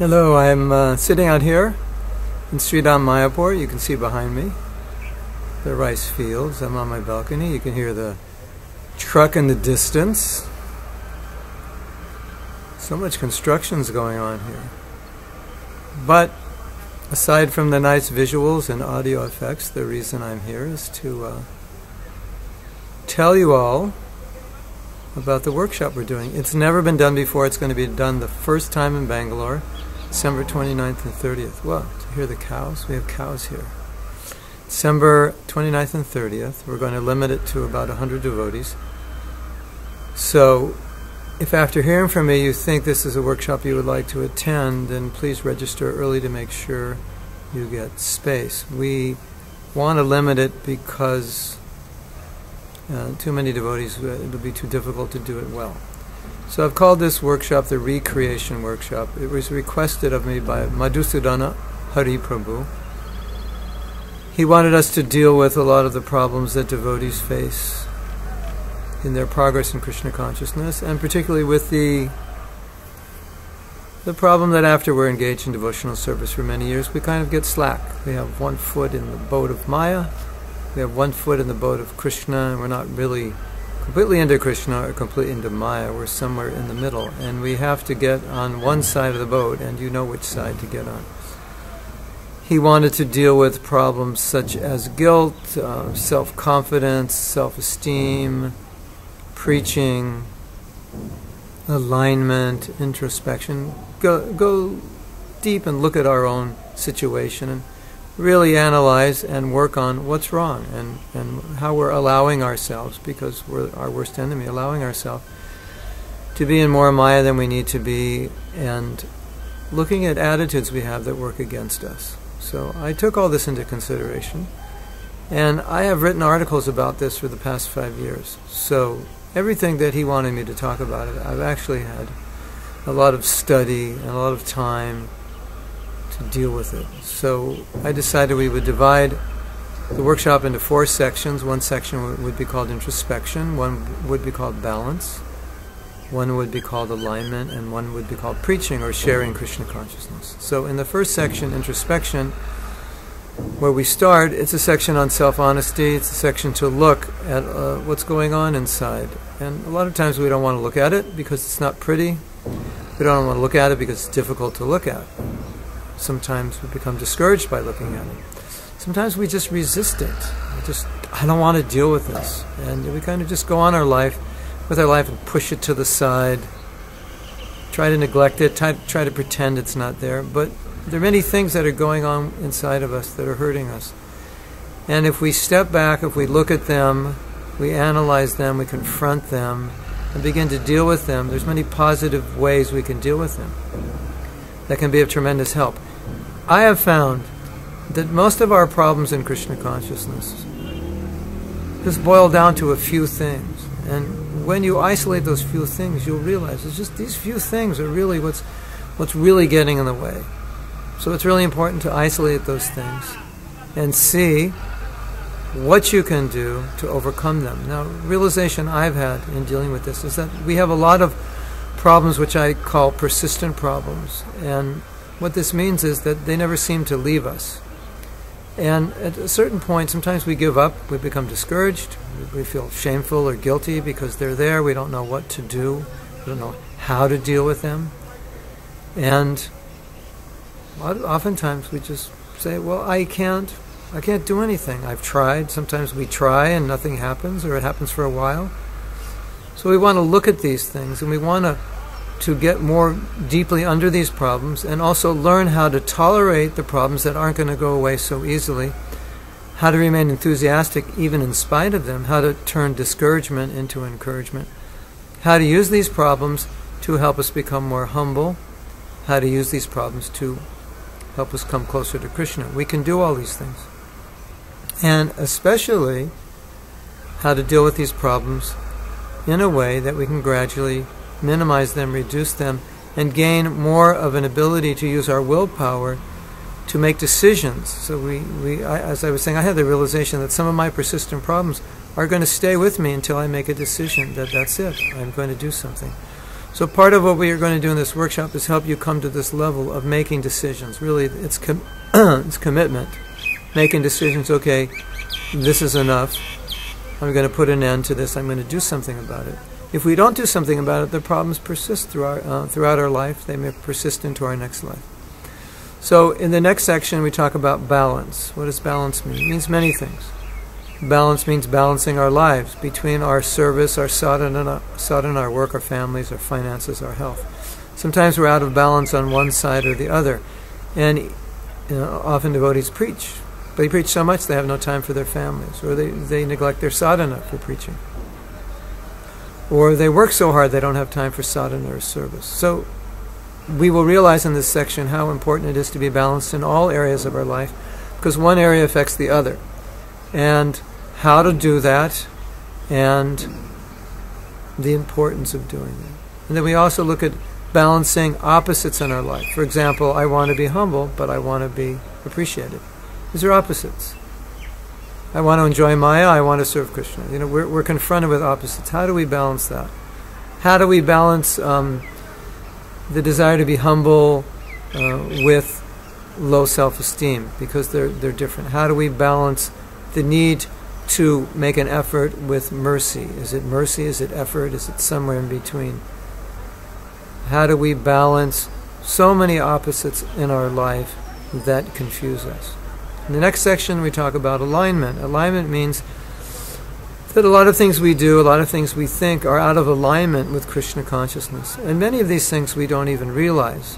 Hello, I'm sitting out here in Sridham Mayapur. You can see behind me the rice fields. I'm on my balcony. You can hear the truck in the distance. So much construction's going on here. But aside from the nice visuals and audio effects, the reason I'm here is to tell you all about the workshop we're doing. It's never been done before. It's going to be done the first time in Bangalore, December 29th and 30th. Well, to hear the cows, we have cows here. December 29th and 30th, we're going to limit it to about 100 devotees. So, if after hearing from me you think this is a workshop you would like to attend, then please register early to make sure you get space. We want to limit it because too many devotees, it would be too difficult to do it well. So I've called this workshop the Recreation Workshop. It was requested of me by Madhusudana Hari Prabhu. He wanted us to deal with a lot of the problems that devotees face in their progress in Krishna consciousness, and particularly with the problem that after we're engaged in devotional service for many years, we kind of get slack. We have one foot in the boat of Maya, we have one foot in the boat of Krishna, and we're not really completely into Krishna or completely into Maya. We're somewhere in the middle, and we have to get on one side of the boat, and you know which side to get on. He wanted to deal with problems such as guilt, self-confidence, self-esteem, preaching, alignment, introspection. Go deep and look at our own situation and really analyze and work on what's wrong and how we're allowing ourselves, because we're our worst enemy, allowing ourselves to be in more Maya than we need to be, and looking at attitudes we have that work against us. So I took all this into consideration, and I have written articles about this for the past 5 years. So everything that he wanted me to talk about, I've actually had a lot of study and a lot of time to deal with it. So I decided we would divide the workshop into 4 sections. One section would be called introspection, one would be called balance, one would be called alignment, and one would be called preaching or sharing Krishna consciousness. So in the first section, introspection, where we start, it's a section on self-honesty. It's a section to look at what's going on inside. And a lot of times we don't want to look at it because it's not pretty. We don't want to look at it because it's difficult to look at. Sometimes we become discouraged by looking at it. Sometimes we just resist it. I don't want to deal with this. And we kind of just go on with our life and push it to the side, try to neglect it, try to pretend it's not there. But there are many things that are going on inside of us that are hurting us. And if we step back, if we look at them, we analyze them, we confront them, and begin to deal with them, there's many positive ways we can deal with them that can be of tremendous help. I have found that most of our problems in Krishna consciousness just boil down to a few things. And when you isolate those few things, you'll realize it's just these few things are really what's really getting in the way. So it's really important to isolate those things and see what you can do to overcome them. Now, realization I've had in dealing with this is that we have a lot of problems which I call persistent problems. And what this means is that they never seem to leave us. And at a certain point, sometimes we give up, we become discouraged, we feel shameful or guilty because they're there, we don't know what to do, we don't know how to deal with them. And oftentimes we just say, well, I can't do anything. I've tried. Sometimes we try and nothing happens, or it happens for a while. So we want to look at these things, and we want to get more deeply under these problems, and also learn how to tolerate the problems that aren't going to go away so easily, how to remain enthusiastic even in spite of them, how to turn discouragement into encouragement, how to use these problems to help us become more humble, how to use these problems to help us come closer to Krishna. We can do all these things. And especially how to deal with these problems in a way that we can gradually minimize them, reduce them, and gain more of an ability to use our willpower to make decisions. So as I was saying, I had the realization that some of my persistent problems are going to stay with me until I make a decision that that's it. I'm going to do something. So part of what we are going to do in this workshop is help you come to this level of making decisions. Really, it's it's commitment. Making decisions, okay, this is enough. I'm going to put an end to this. I'm going to do something about it. If we don't do something about it, the problems persist throughout our life. They may persist into our next life. So in the next section, we talk about balance. What does balance mean? It means many things. Balance means balancing our lives between our service, our sadhana, our work, our families, our finances, our health. Sometimes we're out of balance on one side or the other. And often devotees preach. But they preach so much they have no time for their families. Or they neglect their sadhana for preaching. Or they work so hard they don't have time for sadhana or service. So we will realize in this section how important it is to be balanced in all areas of our life, because one area affects the other. And how to do that, and the importance of doing that. And then we also look at balancing opposites in our life. For example, I want to be humble, but I want to be appreciated. These are opposites. I want to enjoy Maya, I want to serve Krishna. We're confronted with opposites. How do we balance that? How do we balance the desire to be humble with low self-esteem? Because they're different. How do we balance the need to make an effort with mercy? Is it mercy? Is it effort? Is it somewhere in between? How do we balance so many opposites in our life that confuse us? In the next section, we talk about alignment. Alignment means that a lot of things we do, a lot of things we think are out of alignment with Krishna consciousness. And many of these things we don't even realize.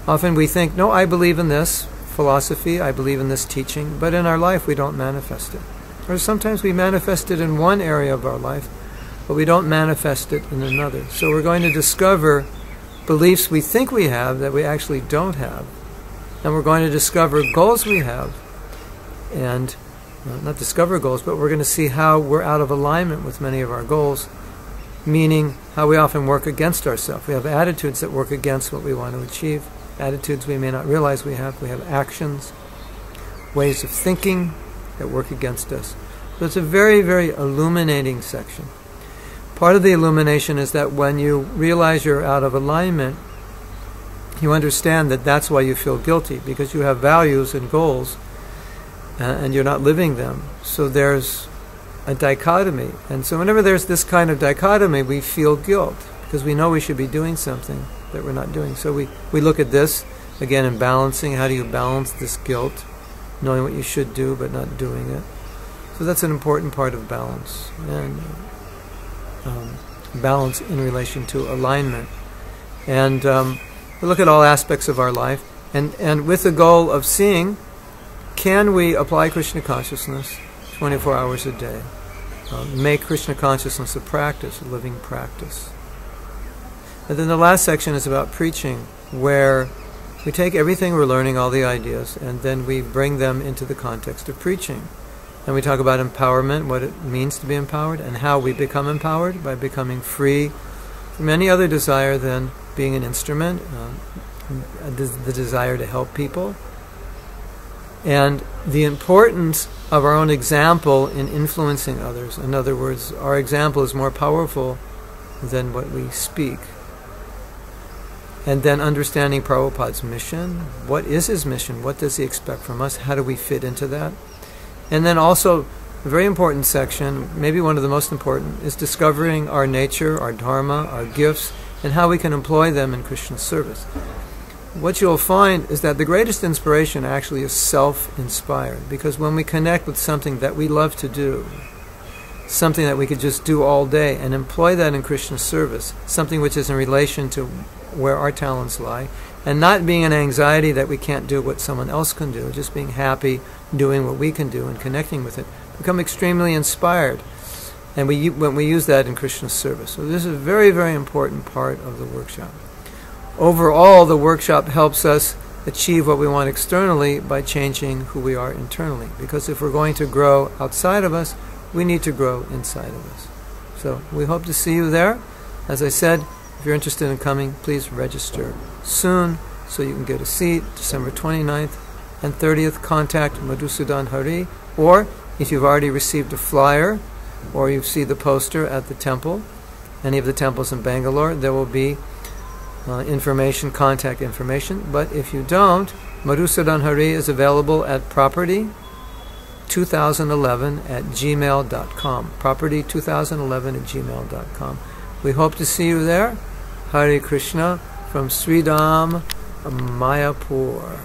Often we think, no, I believe in this philosophy, I believe in this teaching, but in our life we don't manifest it. Or sometimes we manifest it in one area of our life, but we don't manifest it in another. So we're going to discover beliefs we think we have that we actually don't have. And we're going to discover goals we have, and not discover goals, but we're going to see how we're out of alignment with many of our goals, meaning how we often work against ourselves. We have attitudes that work against what we want to achieve. Attitudes we may not realize we have. We have actions, ways of thinking that work against us. So it's a very, very illuminating section. Part of the illumination is that when you realize you're out of alignment, you understand that that's why you feel guilty, because you have values and goals and you're not living them. So there's a dichotomy. And so whenever there's this kind of dichotomy, we feel guilt, because we know we should be doing something that we're not doing. So we look at this, again, in balancing. How do you balance this guilt? Knowing what you should do, but not doing it. So that's an important part of balance. And balance in relation to alignment. And we look at all aspects of our life. And with the goal of seeing, can we apply Krishna consciousness 24 hours a day? Make Krishna consciousness a practice, a living practice. And then the last section is about preaching, where we take everything we're learning, all the ideas, and then we bring them into the context of preaching. And we talk about empowerment, what it means to be empowered, and how we become empowered by becoming free from any other desire than being an instrument, the desire to help people, and the importance of our own example in influencing others. In other words, our example is more powerful than what we speak. And then understanding Prabhupada's mission. What is his mission? What does he expect from us? How do we fit into that? And then also, a very important section, maybe one of the most important, is discovering our nature, our dharma, our gifts, and how we can employ them in Krishna's service. What you'll find is that the greatest inspiration actually is self-inspired, because when we connect with something that we love to do, something that we could just do all day and employ that in Krishna's service, something which is in relation to where our talents lie, and not being an anxiety that we can't do what someone else can do, just being happy doing what we can do and connecting with it, become extremely inspired. And when we use that in Krishna's service. So this is a very, very important part of the workshop. Overall, the workshop helps us achieve what we want externally by changing who we are internally. Because if we're going to grow outside of us, we need to grow inside of us. So we hope to see you there. As I said, if you're interested in coming, please register soon so you can get a seat. December 29th and 30th, contact Madhusudan Hari. Or if you've already received a flyer or you see the poster at the temple, any of the temples in Bangalore, there will be information, contact information. But if you don't, Madhusudan Hari is available at property2011@gmail.com. Property2011@gmail.com. We hope to see you there. Hare Krishna from Sridham, Mayapur.